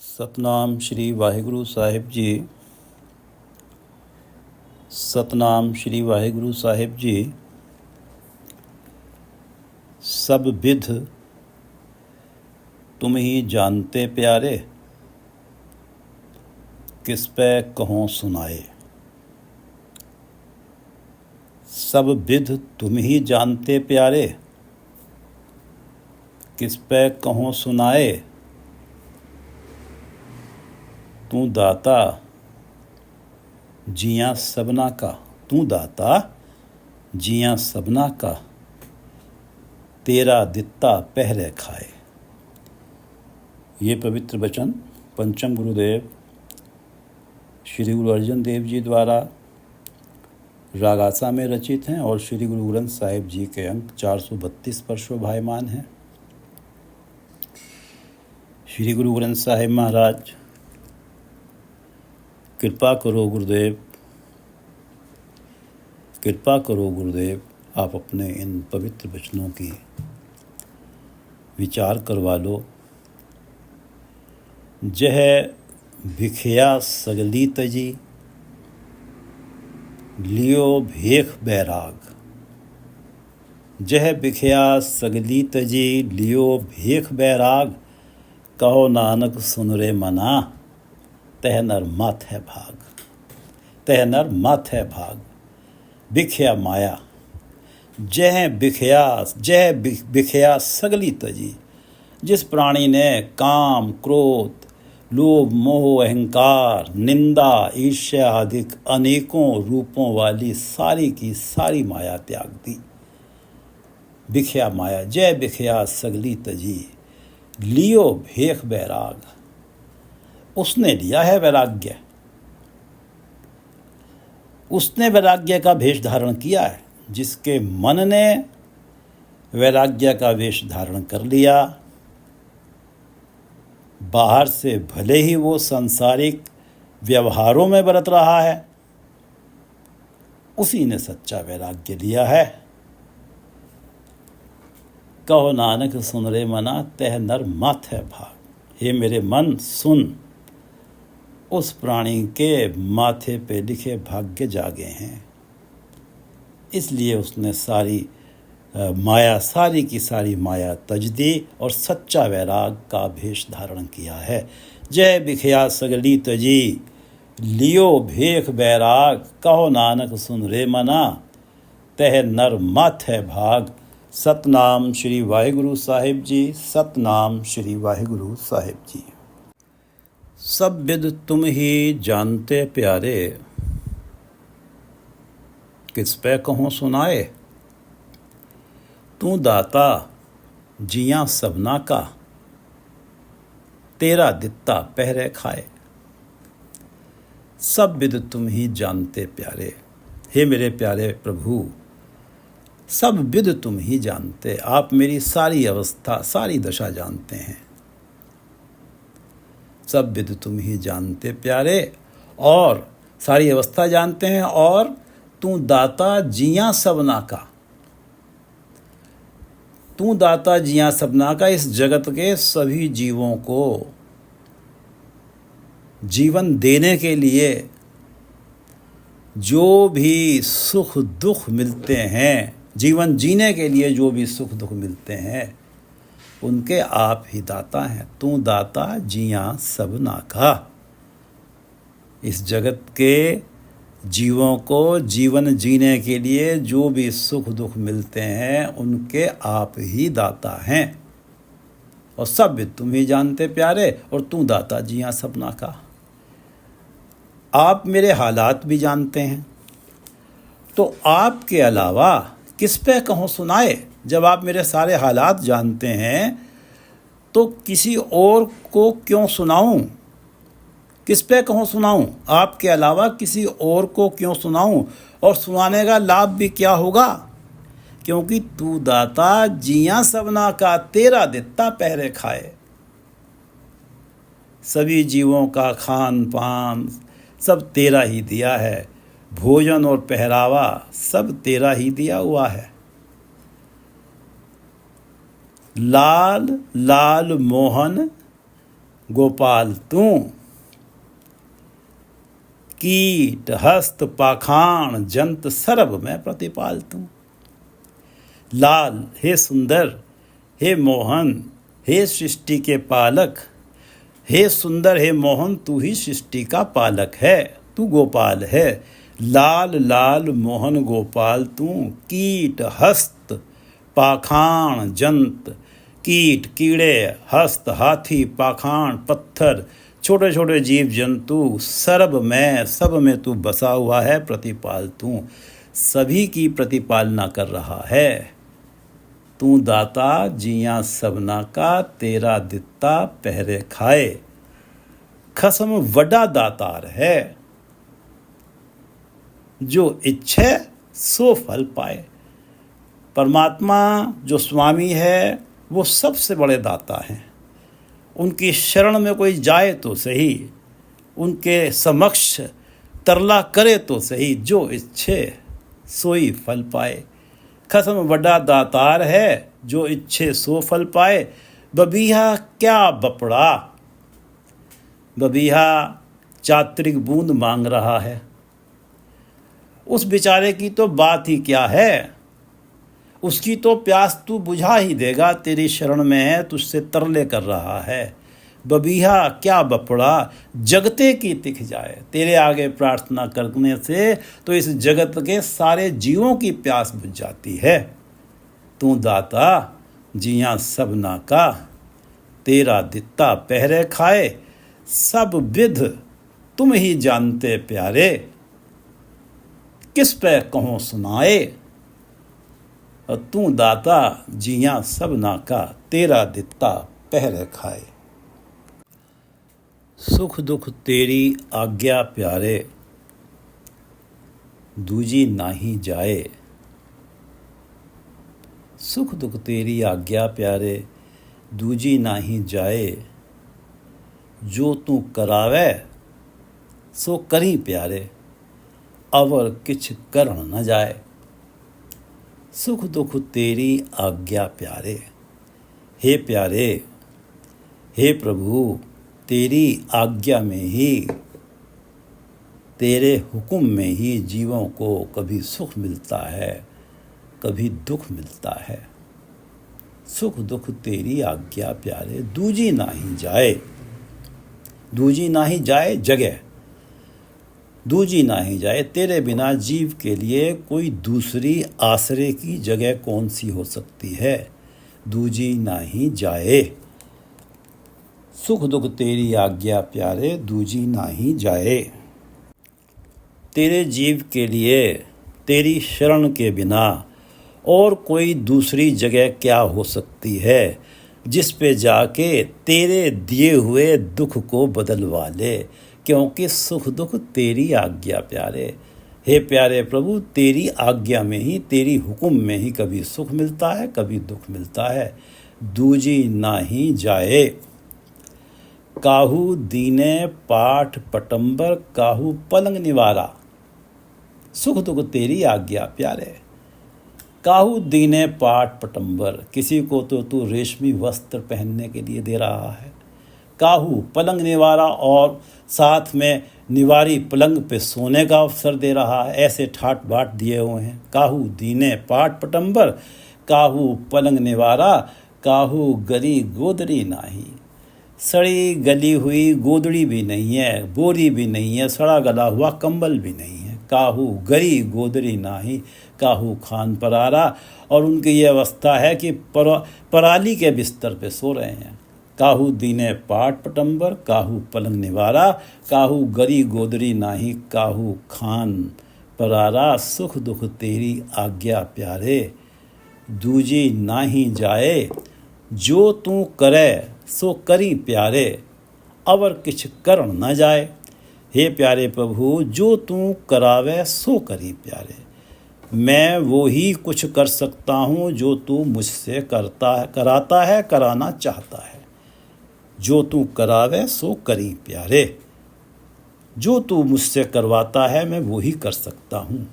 ਸਤਨਾਮ ਸ਼੍ਰੀ ਵਾਹਿਗੁਰੂ ਸਾਹਿਬ ਜੀ। ਸਤਨਾਮ ਸ਼੍ਰੀ ਵਾਹਿਗੁਰੂ ਸਾਹਿਬ ਜੀ। सब विध तुम ही जानते प्यारे, किस पे कहों सुनाए। सब विध तुम ही जानते प्यारे, किस पे कहों सुनाए। तू दाता जियां सबना का, तू दाता जियां सबना का, तेरा दित्ता पहले खाए। ये पवित्र वचन पंचम गुरुदेव श्री गुरु अर्जन देव जी द्वारा रागासा में रचित हैं और श्री गुरु ग्रंथ साहिब जी के अंक 432 पर शोभायमान हैं। श्री गुरु ग्रंथ साहिब महाराज, कृपा करो गुरुदेव, कृपा करो गुरुदेव, आप अपने इन पवित्र वचनों की विचार करवा लो। जह भिखया सगली तजी, लियो भेख बैराग। जह भिखया सगली तजी, लियो भेख बैराग, कहो नानक सुन रे मना, तह नर मत है भाग, तह नर मत है भाग। भिखया माया, जह भिखया सगली तजी। जिस प्राणी ने काम, क्रोध, लोभ, मोह, अहंकार, निंदा, ईर्ष्या आदि अनेकों रूपों वाली सारी की सारी माया त्याग दी। भिखया माया, जय भिखया सगली तजी, लियो भेख बैराग। उसने लिया है वैराग्य, उसने वैराग्य का भेष धारण किया है। जिसके मन ने वैराग्य का वेश धारण कर लिया, बाहर से भले ही वो सांसारिक व्यवहारों में बरत रहा है, उसी ने सच्चा वैराग्य लिया है। कहो नानक सुन रे मना, तह नर मत है भाग। हे मेरे मन सुन, उस प्राणी के माथे पे लिखे भाग्य जागे हैं। इसलिए उसने सारी माया, सारी की सारी माया तज दी और सच्चा वैराग का भेष धारण किया है। जय भिखया सगली तजी, लियो भेख बैराग, कहो नानक सुन रे मना, तह नर मत है भाग। सतनाम श्री वाहिगुरु साहिब जी, सतनाम श्री वाहिगुरु साहिब जी। सब विध तुम ही जानते प्यारे, किस पे कहों सुनाए। तू दाता जियां सबना का, तेरा दित्ता पहरे खाए। सब विध तुम ही जानते प्यारे, हे मेरे प्यारे प्रभु, सब विध तुम ही जानते। आप मेरी सारी अवस्था, सारी दशा जानते हैं। सब विध तुम ही जानते प्यारे, और सारी अवस्था जानते हैं। और तू दाता जियां सबना का, तू दाता जियां सबना का। इस जगत के सभी जीवों को जीवन देने के लिए जो भी सुख दुख मिलते हैं, जीवन जीने के लिए जो भी सुख दुख मिलते हैं, उनके आप ही दाता हैं। तू दाता जियां सबना का। इस जगत के जीवों को जीवन जीने के लिए जो भी सुख दुख मिलते हैं, उनके आप ही दाता हैं। और सब भी तुम ही जानते प्यारे, और तू दाता जियां सबना का। आप मेरे हालात भी जानते हैं, तो आपके अलावा किस पे कहों सुनाए। जब आप मेरे सारे हालात जानते हैं, तो किसी और को क्यों सुनाऊं, किस पे कहूँ सुनाऊं। आपके अलावा किसी और को क्यों सुनाऊं, और सुनाने का लाभ भी क्या होगा। क्योंकि तू दाता जियां सबना का, तेरा दित्ता पहरे खाए। सभी जीवों का खान पान सब तेरा ही दिया है, भोजन और पहरावा सब तेरा ही दिया हुआ है। लाल लाल मोहन गोपाल तू। कीट हस्त पाखाण जंत सर्व में प्रतिपाल तू। लाल हे सुंदर, हे मोहन, हे सृष्टि के पालक, हे सुंदर हे मोहन, तू ही सृष्टि का पालक है, तू गोपाल है। लाल लाल मोहन गोपाल तू। कीट हस्त पाखाण जंत, कीट कीड़े, हस्त हाथी, पाखाण पत्थर, छोटे छोटे जीव जंतु, सर्व में सब में तू बसा हुआ है, प्रतिपाल तू, सभी की प्रतिपालना कर रहा है। तू दाता जिया सबना का, तेरा दित्ता पहरे खाए। खसम वड्डा दातार है, जो इच्छे सो फल पाए। परमात्मा जो स्वामी है वो सबसे बड़े दाता हैं। उनकी शरण में कोई जाए तो सही, उनके समक्ष तरला करे तो सही, जो इच्छे सोई फल पाए। खसम वड्डा दातार है, जो इच्छे सो फल पाए। बबीहा क्या बपड़ा, बबीहा चात्रिक बूंद मांग रहा है। उस बेचारे की तो बात ही क्या है, उसकी तो प्यास तू बुझा ही देगा, तेरी शरण में है, तुझसे तरले कर रहा है। बबीहा क्या बपड़ा, जगते की तिख जाए। तेरे आगे प्रार्थना करने से तो इस जगत के सारे जीवों की प्यास बुझ जाती है। तू दाता जिया सबना का, तेरा दित्ता पहरे खाए। सब विध तुम ही जानते प्यारे, किस पे कहूँ सुनाए। तू दाता जिया सबना का, तेरा दित्ता पहरे खाए। सुख दुख तेरी आज्ञा प्यारे, दूजी नाही जाए। सुख दुख तेरी आज्ञा प्यारे, दूजी नाही जाए। जो तू करावे सो करी प्यारे, अवर किछ करण न जाए। सुख दुख तेरी आज्ञा प्यारे। हे प्यारे, हे प्रभु, तेरी आज्ञा में ही, तेरे हुक्म में ही जीवों को कभी सुख मिलता है, कभी दुख मिलता है। सुख दुख तेरी आज्ञा प्यारे, दूजी नाही जाए। दूजी नाही जाए जगह, दूजी नाही जाए। तेरे बिना जीव के लिए कोई दूसरी आश्रय की जगह कौन सी हो सकती है। दूजी नाही जाए। सुख दुख तेरी आज्ञा प्यारे, दूजी नाही जाए। तेरे जीव के लिए तेरी शरण के बिना और कोई दूसरी जगह क्या हो सकती है जिस पे जाके तेरे दिए हुए दुख को बदलवा ले, क्योंकि सुख दुख तेरी आज्ञा प्यारे। हे प्यारे प्रभु, तेरी आज्ञा में ही, तेरी हुक्म में ही कभी सुख मिलता है, कभी दुख मिलता है। दूजी नाही जाए। काहू दीने पाठ पटंबर, काहू पलंग निवारा। सुख दुख तेरी आज्ञा प्यारे। काहू दीने पाठ पटंबर, किसी को तो तू रेशमी वस्त्र पहनने के लिए दे रहा है। काहू पलंग निवारा, और साथ में निवारी पलंग पे सोने का अवसर दे रहा है। ऐसे ठाट बाट दिए हुए हैं। काहू दीने पाठ पटंबर, काहू पलंग निवारा, काहू गरी गोदरी नाही। सड़ी गली हुई गोदड़ी भी नहीं है, बोरी भी नहीं है, सड़ा गला हुआ कंबल भी नहीं है। काहू गरी गोदरी नाही, काहू खान परारा। और उनकी ये अवस्था है कि पराली के बिस्तर पे सो रहे हैं। काहू दीने पाट पटंबर, काहू पलंग निवारा, काहू गरी गोदरी नाही, काहू खान परारा। सुख दुख तेरी आज्ञा प्यारे, दूजी नाही जाए। जो तू करे सो करी प्यारे, अवर किछ करण न जाए। हे प्यारे प्रभु, जो तू करावे सो करी प्यारे। मैं वो ही कुछ कर सकता हूँ जो तू मुझसे कराता है, कराना चाहता है। जो तू करावे सो करी प्यारे। जो तू मुझसे करवाता है मैं वो ही कर सकता हूँ।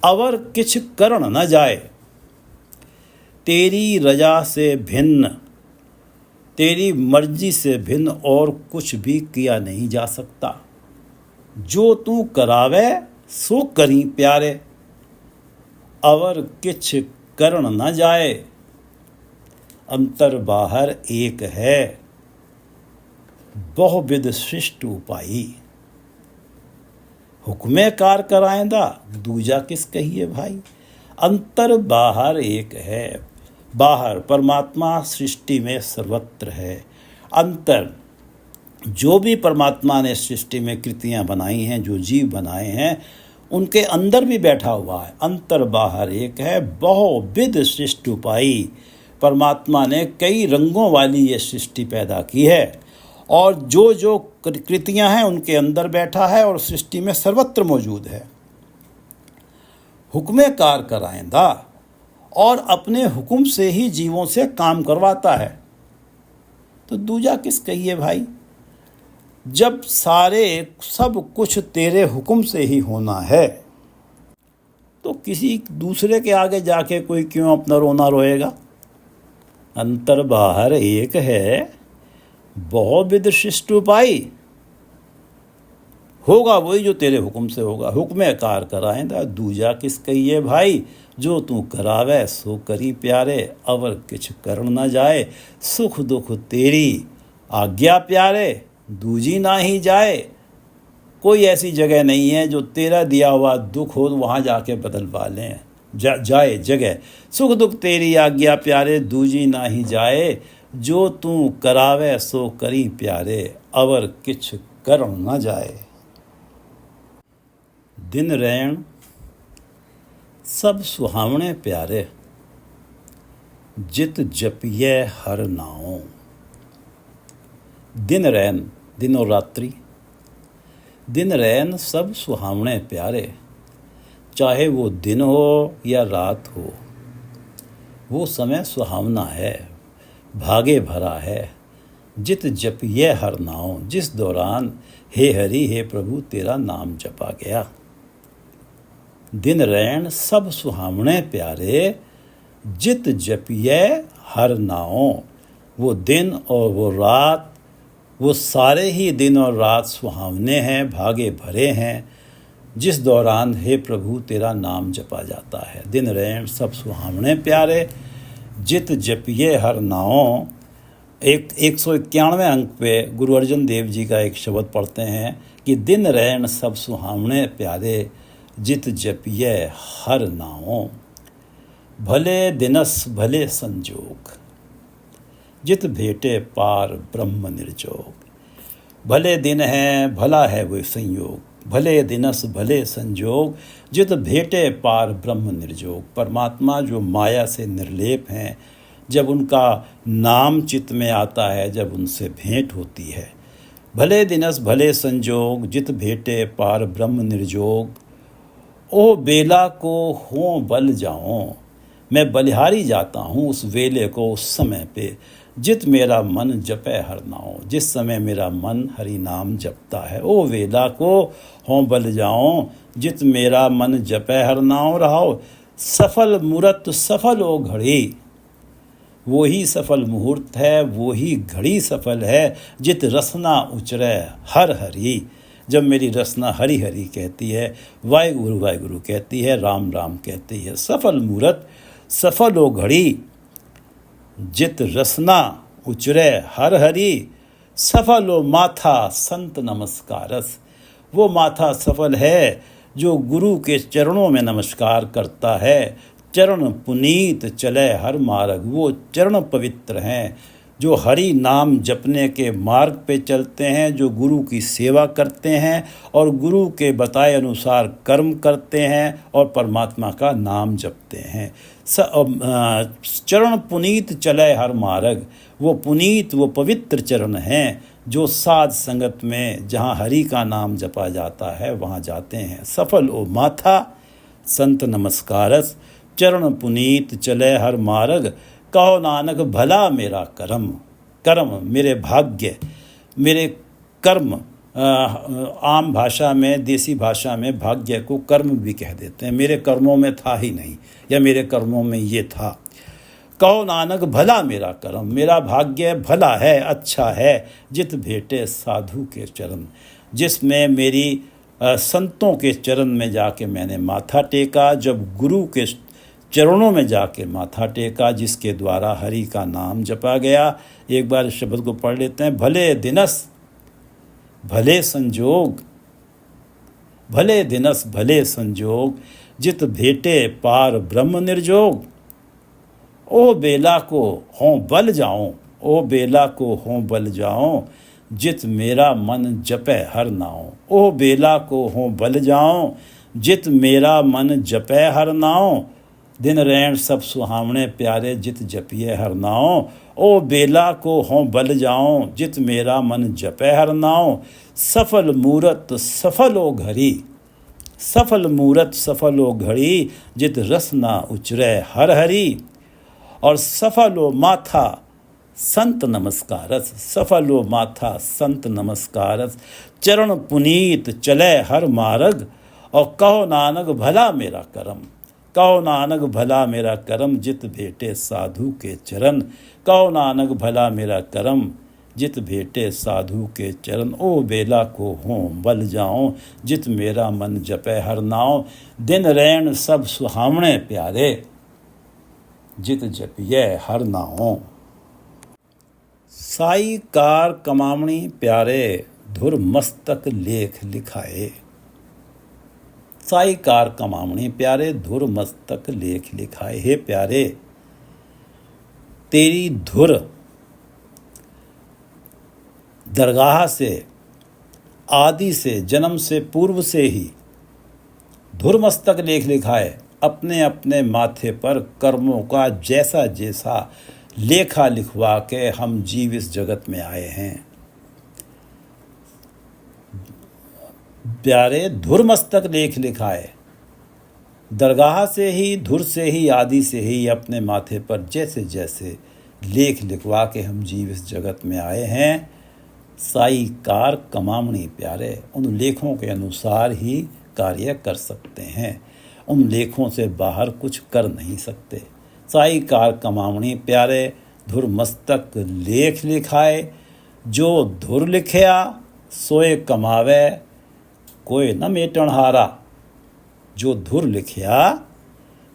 अवर किछ करण न जाए। तेरी रजा से भिन्न तेरी मर्जी से भिन्न और कुछ भी किया नहीं जा सकता। जो तू करावे सो करी प्यारे, अवर किछ करण न जाए। अंतर बाहर एक है, बहुविध सृष्टि उपाई। हुक्मे कार कराएंदा, दूजा किस कहिए भाई। अंतर बाहर एक है, बाहर परमात्मा सृष्टि में सर्वत्र है। अंतर जो भी परमात्मा ने सृष्टि में कृतियां बनाई हैं, जो जीव बनाए हैं, उनके अंदर भी बैठा हुआ है। अंतर बाहर एक है, बहुविध सृष्टि उपाई। परमात्मा ने कई रंगों वाली ये सृष्टि पैदा की है और जो जो कृतियां हैं उनके अंदर बैठा है और सृष्टि में सर्वत्र मौजूद है। हुक्मे कार कराएंदा, और अपने हुक्म से ही जीवों से काम करवाता है। तो दूजा किस कहिए भाई। जब सब कुछ तेरे हुक्म से ही होना है, तो किसी दूसरे के आगे जाके कोई क्यों अपना रोना रोएगा। अंतर बाहर एक है, बहुविध सृष्टि उपाई। होगा वही जो तेरे हुक्म से होगा। हुक्मे कार कराएंदा, दूजा किस कहिए भाई। जो तू करावे सो करी प्यारे, अवर किछ करण न जाए। सुख दुख तेरी आज्ञा प्यारे, दूजी ना ही जाए। कोई ऐसी जगह नहीं है जो तेरा दिया हुआ दुख हो वहाँ जाके बदलवा लें जाए जगह। सुख दुख तेरी आज्ञा प्यारे, दूजी ना ही जाए। जो तू करावे सो करी प्यारे, अवर किछ करण न जाए। दिन रैण सब सुहावने प्यारे, जित जपिए हर नाओ। दिन रैन दिन और रात्रि, दिन रैन सब सुहावने प्यारे। चाहे वो दिन हो या रात हो, वो समय सुहावना है, भागे भरा है। जित जपिए हर नाओ, जिस दौरान हे हरि हे प्रभु तेरा नाम जपा गया। दिन रैन सब सुहावने प्यारे, जित जपिए हर नाओ। वो दिन और वो रात, वो सारे ही दिन और रात सुहावने हैं, भागे भरे हैं, जिस दौरान हे प्रभु तेरा नाम जपा जाता है। दिन रैन सब सुहावने प्यारे, जित जपिए हर नाओ। 191वें अंक पे गुरु अर्जन देव जी का एक शब्द पढ़ते हैं कि दिन रैन सब सुहावने प्यारे, जित जपिए हर नाओ। भले दिनस भले संजोग, जित भेटे पार ब्रह्म निर्जोग। भले दिन है भला है वो संयोग, भले दिनस भले संजोग, जित भेटे पार ब्रह्म निर्जोग। परमात्मा जो माया से निर्लेप हैं, जब उनका नाम चित्त में आता है, जब उनसे भेंट होती है। भले दिनस भले संजोग, जित भेटे पार ब्रह्म निर्जोग। ओ बेला को हों बल जाऊं, मैं बलिहारी जाता हूँ उस वेले को, उस समय पे। जित मेरा मन जपे हर नाओ, जिस समय मेरा मन हरि नाम जपता है। ओ वेला को हों बल जाऊं, जित मेरा मन जपे हर नाओ रहाओ। सफल मूरत सफल ओ घड़ी, वो ही सफल मुहूर्त है, वो ही घड़ी सफल है। जित रसना उचरे हर हरि, जब मेरी रसना हरि हरि कहती है, वाहिगुरु वाहिगुरु कहती है, राम राम कहती है। सफल मूरत सफल ओ घड़ी, जित रसना उचरे हर हरि। सफल ओ माथा संत नमस्कारस, वो माथा सफल है जो गुरु के चरणों में नमस्कार करता है। चरण पुनीत चले हर मार्ग, वो चरण पवित्र हैं जो हरि नाम जपने के मार्ग पे चलते हैं, जो गुरु की सेवा करते हैं और गुरु के बताए अनुसार कर्म करते हैं और परमात्मा का नाम जपते हैं। चरण पुनीत चले हर मार्ग, वो पुनीत वो पवित्र चरण हैं जो साध संगत में जहाँ हरि का नाम जपा जाता है वहाँ जाते हैं। सफल ओ माथा संत नमस्कारस, चरण पुनीत चले हर मार्ग। कहो नानक भला मेरा कर्म, कर्म मेरे भाग्य, मेरे कर्म। आम भाषा में, देसी भाषा में भाग्य को कर्म भी कह देते हैं। मेरे कर्मों में था ही नहीं, या मेरे कर्मों में ये था। कहो नानक भला मेरा कर्म, मेरा भाग्य भला है, अच्छा है, जित भेटे साधु के चरण, जिसमें मेरी संतों के चरण में जाके मैंने माथा टेका, जब गुरु के चरणों में जाके माथा टेका, जिसके द्वारा हरि का नाम जपा गया। एक बार इस शब्द को पढ़ लेते हैं। भले दिनस भले संजोग, भले दिनस भले संजोग, जित भेटे पार ब्रह्म निर्जोग। ओ बेला को हों बल जाऊं, ओ बेला को हों बल जाऊं, जित मेरा मन जपे हर नाओ। ओ बेला को हों बल जाऊं, जित मेरा मन जपे हर नाओ। दिन रैन सब सुहावने प्यारे, जित जपिए हर नाओ। ओ बेला को हों बल जाऊं, जित मेरा मन जपे हर नाओ। सफल मूरत सफलो घड़ी, सफल मूरत सफलो घड़ी, जित रसना उचरे हर हरि। और सफलो माथा संत नमस्कारस, सफलो माथा संत नमस्कारस, चरण पुनीत चले हर मार्ग। और कहो नानक भला मेरा करम, कहो नानक भला मेरा करम, जित भेटे साधु के चरण। कहो नानक भला मेरा करम, जित भेटे साधु के चरण। ओ बेला को हों बल जाऊं, जित मेरा मन जपे हर नाओ। दिन रैन सब सुहावने प्यारे, जित जपिए हर नाओ। साई कार कमामणी प्यारे, धुर मस्तक लेख लिखाए। साई कार कमामणी प्यारे, धुर मस्तक लेख लिखाए। हे प्यारे, तेरी धुर दरगाह से, आदि से, जन्म से पूर्व से ही धुर मस्तक लेख लिखाए। अपने अपने माथे पर कर्मों का जैसा जैसा लेखा लिखवा के हम जीव इस जगत में आए हैं। प्यारे, धुर मस्तक लेख लिखाए। दरगाह से ही, धुर से ही, आदि से ही अपने माथे पर जैसे जैसे लेख लिखवा के हम जीव इस जगत में आए हैं। साई कार कमामणी प्यारे, उन लेखों के अनुसार ही कार्य कर सकते हैं, उन लेखों से बाहर कुछ कर नहीं सकते। साई कार कमामणी प्यारे, धुर मस्तक लेख लिखाए। जो धुर लिखया सोए कमावे, कोई न मेटण हारा। जो धुर लिखया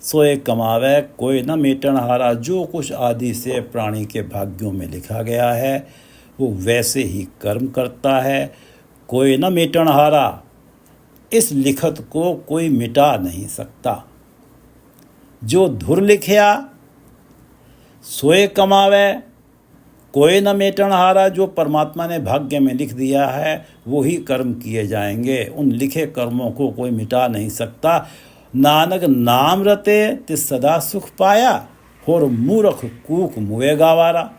सोए कमावे, कोई न मेटण हारा। जो कुछ आदि से प्राणी के भाग्यों में लिखा गया है वो वैसे ही कर्म करता है, कोई न मेटण हारा। इस लिखत को कोई मिटा नहीं सकता। जो धुर लिखया सोए कमावे, कोई न मेटण हारा। जो परमात्मा ने भाग्य में लिख दिया है वो ही कर्म किए जाएंगे, उन लिखे कर्मों को कोई मिटा नहीं सकता। नानक नाम रते तिस सदा सुख पाया, होर मूर्ख कूक मुए गावारा।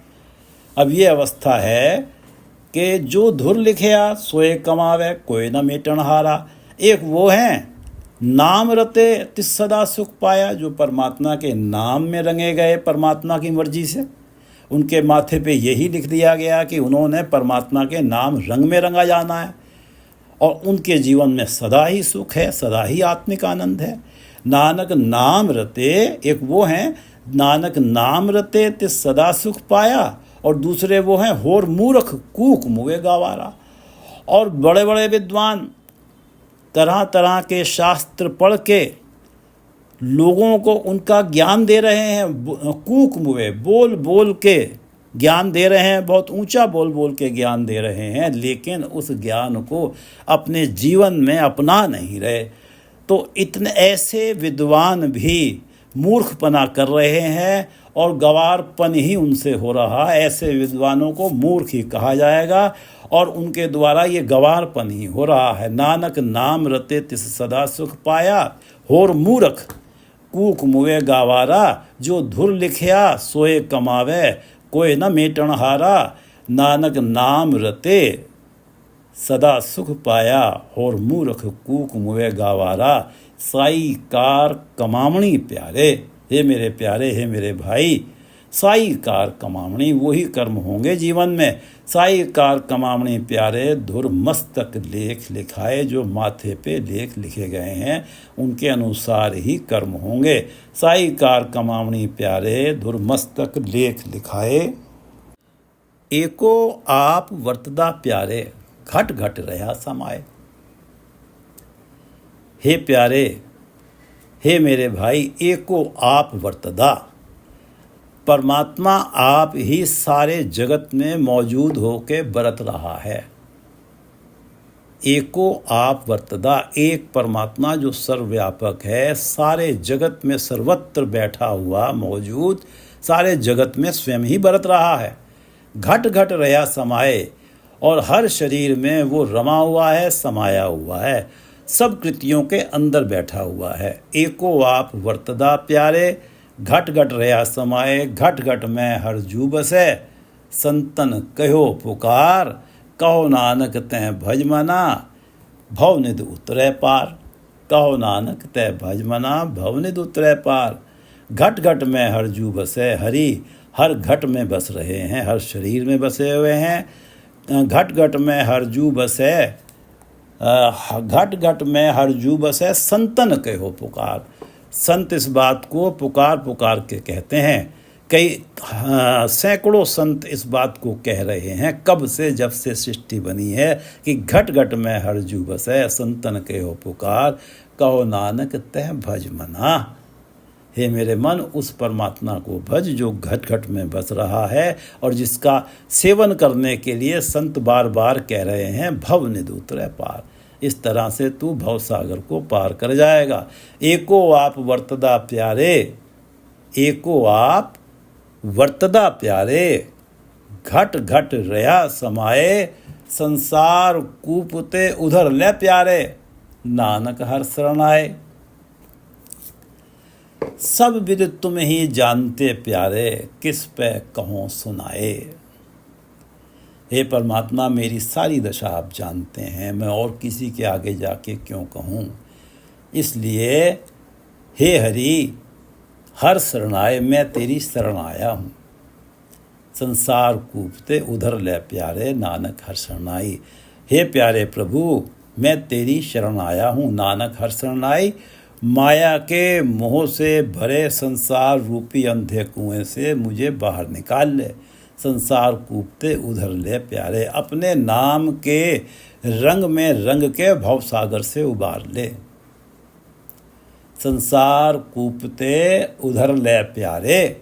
अब ये अवस्था है कि जो धुर लिखया सोए कमावे, कोई न मेटण हारा। एक वो हैं नाम रते तिस सदा सुख पाया, जो परमात्मा के नाम में रंगे गए परमात्मा की मर्जी से। उनके माथे पे यही लिख दिया गया कि उन्होंने परमात्मा के नाम रंग में रंगा जाना है और उनके जीवन में सदा ही सुख है, सदा ही आत्मिक आनंद है। नानक नाम रते, एक वो हैं नानक नाम रते तिस सदा सुख पाया, और दूसरे वो हैं होर मूर्ख कूक मुए गावारा। और बड़े बड़े विद्वान तरह तरह के शास्त्र पढ़ के लोगों को उनका ज्ञान दे रहे हैं, कूक मुए बोल बोल के ज्ञान दे रहे हैं, बहुत ऊंचा बोल बोल के ज्ञान दे रहे हैं, लेकिन उस ज्ञान को अपने जीवन में अपना नहीं रहे। तो इतने ऐसे विद्वान भी मूर्खपना कर रहे हैं और गवारपन ही उनसे हो रहा है। ऐसे विद्वानों को मूर्ख ही कहा जाएगा और उनके द्वारा ये गवारपन ही हो रहा है। नानक नाम रते तिस सदा सुख पाया, होर मूर्ख कूक मुए गावारा। जो धुर लिखया सोए कमावे, कोई न मेटण हारा। नानक नाम रते सदा सुख पाया, होर मूर्ख कूक मुए गावारा। साई कार कमामणी प्यारे, हे मेरे प्यारे, हे मेरे भाई, साईकार कमावणी वही कर्म होंगे जीवन में। साईकार कमावणी प्यारे धुर मस्तक लेख लिखाए, जो माथे पे लेख लिखे गए हैं उनके अनुसार ही कर्म होंगे। साईकार कमावणी प्यारे धुर मस्तक लेख लिखाए। एको आप वर्तदा प्यारे घट घट रहा समाए। हे प्यारे, हे मेरे भाई, एको आप वर्तदा, परमात्मा आप ही सारे जगत में मौजूद होके बरत रहा है। एको आप वर्तदा, एक परमात्मा जो सर्वव्यापक है, सारे जगत में सर्वत्र बैठा हुआ मौजूद, सारे जगत में स्वयं ही बरत रहा है। घट घट रहा समाए, और हर शरीर में वो रमा हुआ है, समाया हुआ है, सब कृतियों के अंदर बैठा हुआ है। एको आप वर्तदा प्यारे घट घट रहा समाए, घट घट में हर जू बसे, संतन कहो पुकार, कहो नानक तै भज मना, भवनिध उतरे पार। कहो नानक तै भज मना, भवनिध उतरे पार। घट घट में हर जू बसे, हरि हर घट में बस रहे हैं, हर शरीर में बसे हुए हैं। घट घट में हर जू बसे, घट घट में हर जू बसे, संतन कहो पुकार। संत इस बात को पुकार पुकार के कहते हैं। कई सैकड़ों संत इस बात को कह रहे हैं कब से, जब से सृष्टि बनी है, कि घट घट में हर जू बसे, संतन कहो पुकार, कहो नानक तह भज मना। हे मेरे मन, उस परमात्मा को भज जो घट घट में बस रहा है, और जिसका सेवन करने के लिए संत बार बार कह रहे हैं भवनिध उतरे पार। इस तरह से तू भवसागर को पार कर जाएगा। एको आप वर्तदा प्यारे, एको आप वर्तदा प्यारे, घट घट रहा समाए, संसार कूपते उधर ले प्यारे, नानक हर शरण आए। सब विद तुम ही जानते प्यारे, किस पे कहों सुनाए। हे परमात्मा, मेरी सारी दशा आप जानते हैं, मैं और किसी के आगे जाके क्यों कहूँ। इसलिए हे हरि, हर शरणाए, मैं तेरी शरण आया हूँ। संसार कूपते उधर ले प्यारे, नानक हर शरणाई। हे प्यारे प्रभु, मैं तेरी शरण आया हूँ, नानक हर शरणाई। माया के मोह से भरे संसार रूपी अंधे कुएं से मुझे बाहर निकाल ले। संसार कूपते उधर ले प्यारे, अपने नाम के रंग में रंग के भवसागर से उबार ले। संसार कूपते उधर ले प्यारे,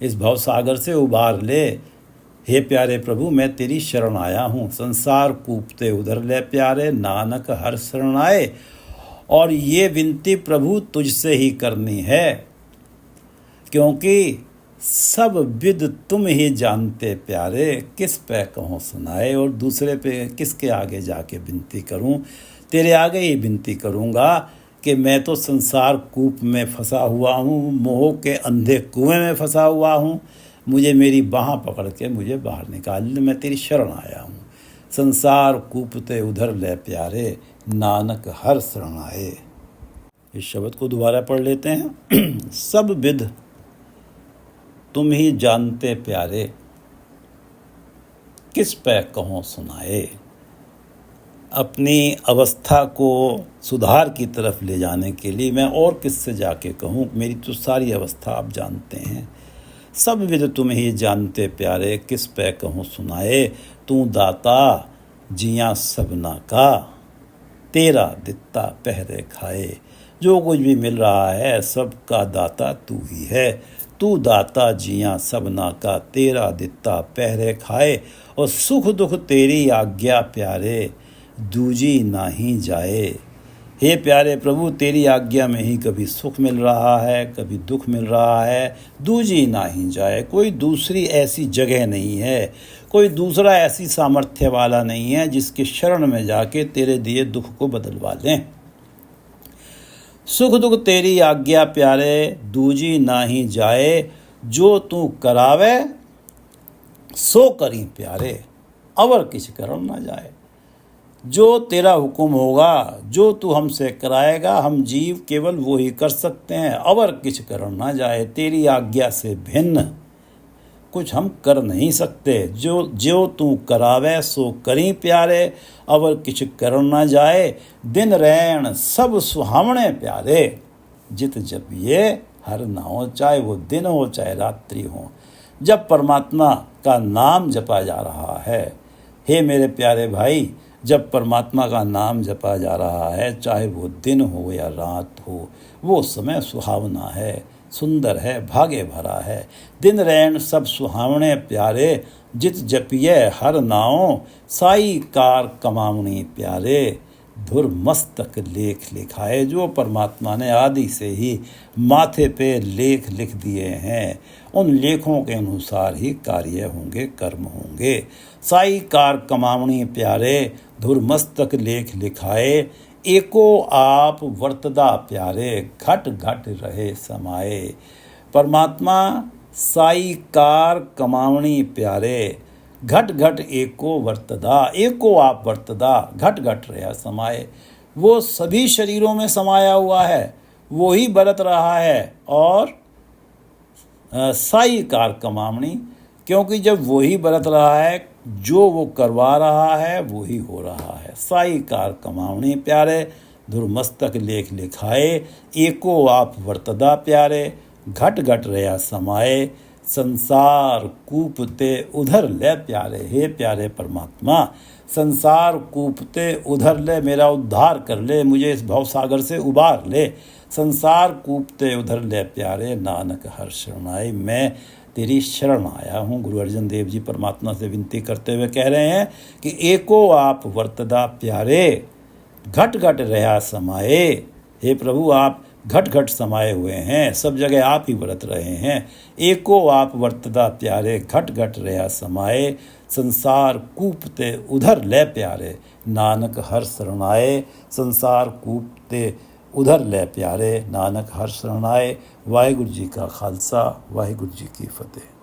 इस भवसागर से उबार ले। हे प्यारे प्रभु, मैं तेरी शरण आया हूँ। संसार कूपते उधर ले प्यारे, नानक हर शरण आए। और ये विनती प्रभु तुझसे ही करनी है, क्योंकि सब विद तुम ही जानते प्यारे, किस पे कहों सुनाए। और दूसरे पे किसके आगे जाके विनती करूं, तेरे आगे ही विनती करूंगा कि मैं तो संसार कूप में फंसा हुआ हूँ, मोह के अंधे कुएं में फंसा हुआ हूँ। मुझे मेरी बाह पकड़ के मुझे बाहर निकाल ले, मैं तेरी शरण आया हूँ। संसार कूपते उधर ले प्यारे, नानक हर शरण आए। इस शब्द को दोबारा पढ़ लेते हैं। सब विद तुम ही जानते प्यारे, किस पे कहों सुनाए। अपनी अवस्था को सुधार की तरफ ले जाने के लिए मैं और किससे जाके कहूँ, मेरी तो सारी अवस्था आप जानते हैं। सब विद तुम ही जानते प्यारे, किस पे कहूँ सुनाए। तू दाता जिया सबना का, तेरा दित्ता पहरे खाए। जो कुछ भी मिल रहा है सबका दाता तू ही है। तू दाता जिया सबना का, तेरा दित्ता पहरे खाए। और सुख दुख तेरी आज्ञा प्यारे, दूजी नाही जाए। हे प्यारे प्रभु, तेरी आज्ञा में ही कभी सुख मिल रहा है, कभी दुख मिल रहा है, दूजी नाही जाए। कोई दूसरी ऐसी जगह नहीं है, कोई दूसरा ऐसी सामर्थ्य वाला नहीं है जिसके शरण में जाके तेरे दिए दुख को बदलवा लें। सुख दुख तेरी आज्ञा प्यारे, दूजी नाही जाए। जो तू करावे सो करी प्यारे, अवर किछ करम ना जाए। जो तेरा हुक्म होगा, जो तू हमसे कराएगा, हम जीव केवल वो ही कर सकते हैं, अवर किछ कर ना जाए। तेरी आज्ञा से भिन्न कुछ हम कर नहीं सकते। जो जो तू करावे सो करी प्यारे, अवर किछ कर ना जाए। दिन रैन सब सुहावने प्यारे, जित जपिए हर नाओ, चाहे वो दिन हो चाहे रात्रि हो, जब परमात्मा का नाम जपा जा रहा है। हे मेरे प्यारे भाई, जब परमात्मा का नाम जपा जा रहा है, चाहे वो दिन हो या रात हो, वो समय सुहावना है, सुंदर है, भाग्य भरा है। दिन रैन सब सुहावने प्यारे, जित जपिए हर नाओ, साई कार कमावनी प्यारे। धुर मस्तक लेख लिखाए, जो परमात्मा ने आदि से ही माथे पे लेख लिख दिए हैं, उन लेखों के अनुसार ही कार्य होंगे, कर्म होंगे। साई कार कमावनी प्यारे, धुर मस्तक लेख लिखाए। एको आप वर्तदा प्यारे, घट घट रहे समाए। परमात्मा साई कार कमावनी प्यारे, घट घट एको वर्तदा, एको आप वर्तदा, घट घट रहा समाए। वो सभी शरीरों में समाया हुआ है, वो ही बरत रहा है। और साई कार कमावनी, क्योंकि जब वो ही बरत रहा है, जो वो करवा रहा है वो ही हो रहा है। साई कार कमावनी प्यारे, धुरमस्तक लेख लिखाए। एको आप वर्तदा प्यारे, घट घट रहा समाए। संसार कूपते उधर ले प्यारे, हे प्यारे परमात्मा, संसार कूपते उधर ले, मेरा उद्धार कर ले, मुझे इस भवसागर से उबार ले। संसार कूपते उधर ले प्यारे, नानक हर शरणाई। मैं तेरी शरण आया हूँ। गुरु अर्जन देव जी परमात्मा से विनती करते हुए कह रहे हैं कि एको आप वर्तदा प्यारे, घट घट रहा समाए। हे प्रभु, आप घट घट समाये हुए हैं, सब जगह आप ही बरत रहे हैं। एको आप वर्तदा प्यारे, घट घट रहा समाए। संसार कूपते उधर ले प्यारे, नानक हर शरणाए। संसार कूपते उधर ले प्यारे, नानक हर शरणाए। वाहिगुरु जी का खालसा, वाहिगुरु जी की फतेह।